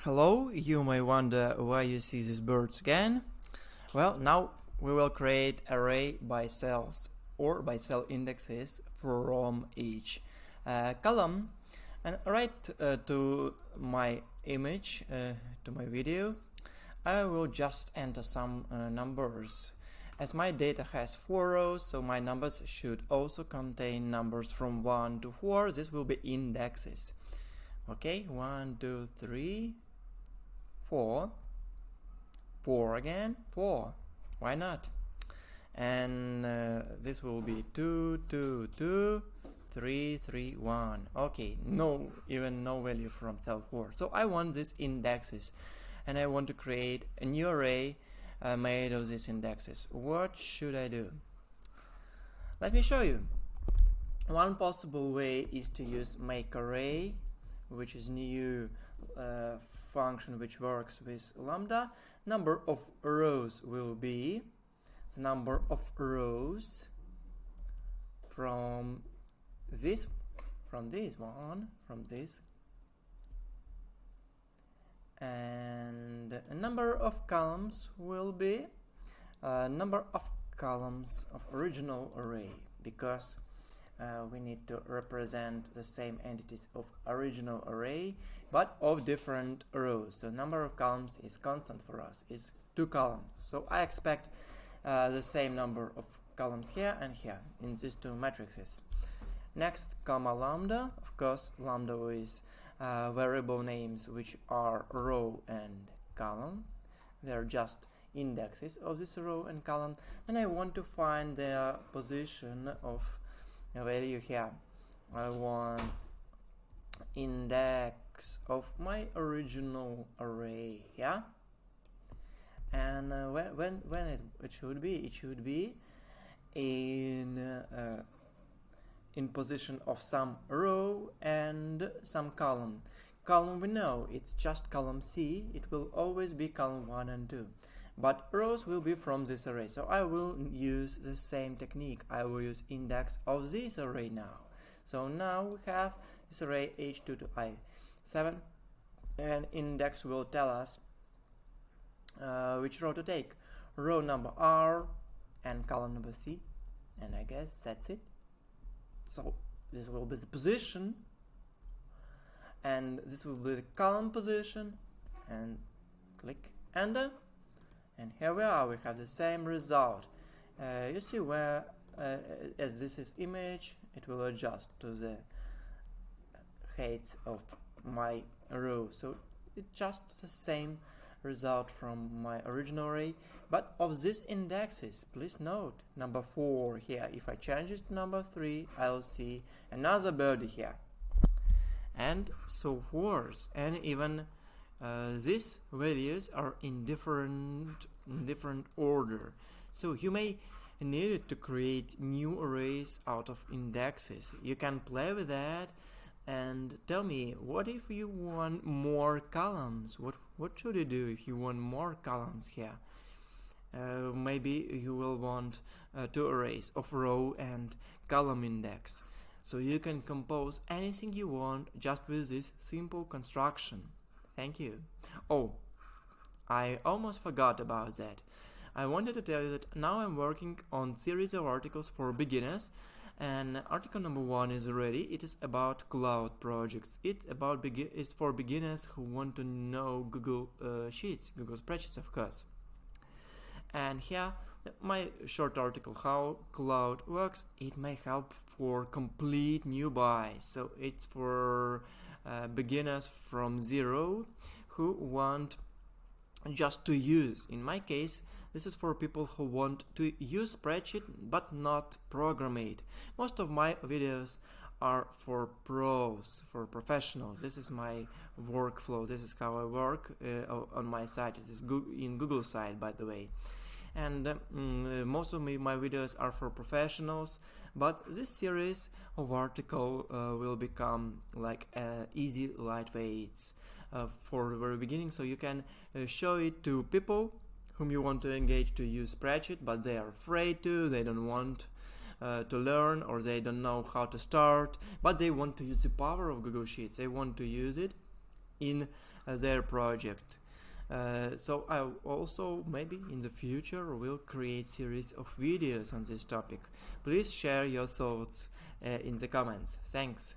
Hello, you may wonder why you see these birds again. Well, now we will create array by cells or by cell indexes from each column, and right to my image, to my video, I will just enter some numbers. As my data has 4 rows, so my numbers should also contain numbers from 1 to 4. This will be indexes. Okay, 1, 2, 3, 4, 4 again, 4, why not? And this will be 2, 2, 2, 3, 3, 1. Okay, no value from cell 4. So I want these indexes, and I want to create a new array made of these indexes. What should I do? Let me show you. One possible way is to use makeArray, which is new function which works with lambda. Number of rows will be the number of rows from this and a number of columns will be number of columns of original array, because we need to represent the same entities of original array but of different rows. So number of columns is constant for us, is 2 columns. So I expect the same number of columns here and here in these 2 matrices. Next, comma lambda. Of course, lambda is variable names which are row and column. They are just indexes of this row and column, and I want to find the position of a value here. I want index of my original array, yeah. And when it should be in position of some row and some column. Column we know it's just column C. It will always be column 1 and 2. But rows will be from this array, so I will use the same technique. I will use index of this array now. So now we have this array H2 to I7, and index will tell us which row to take. Row number R and column number C, and I guess that's it. So this will be the position, and this will be the column position, and click enter. And here we are, we have the same result. You see where, as this is image, it will adjust to the height of my row. So it's just the same result from my original array, but of these indexes, please note, number 4 here. If I change it to number 3, I'll see another birdie here. And so forth, and even these values are in different order. So you may need to create new arrays out of indexes. You can play with that and tell me, what if you want more columns? What should you do if you want more columns here? Maybe you will want 2 arrays of row and column index. So you can compose anything you want just with this simple construction. Thank you. Oh, I almost forgot about that. I wanted to tell you that now I'm working on series of articles for beginners, and article number 1 is ready. It is about cloud projects. It's for beginners who want to know Google Sheets, Google Spreadsheets, of course. And here, my short article, how cloud works. It may help for complete newbies. So it's for beginners from 0 who want just to use. In my case, this is for people who want to use spreadsheet but not program it. Most of my videos are for pros, for professionals. This is my workflow. This is how I work on my site. It is in Google site, by the way. And most of my videos are for professionals, but this series of article will become like easy lightweights for the very beginning, so you can show it to people whom you want to engage to use spreadsheet, but they are afraid to, they don't want to learn, or they don't know how to start, but they want to use the power of Google Sheets. They want to use it in their project. So I also maybe in the future will create series of videos on this topic. Please share your thoughts in the comments. Thanks.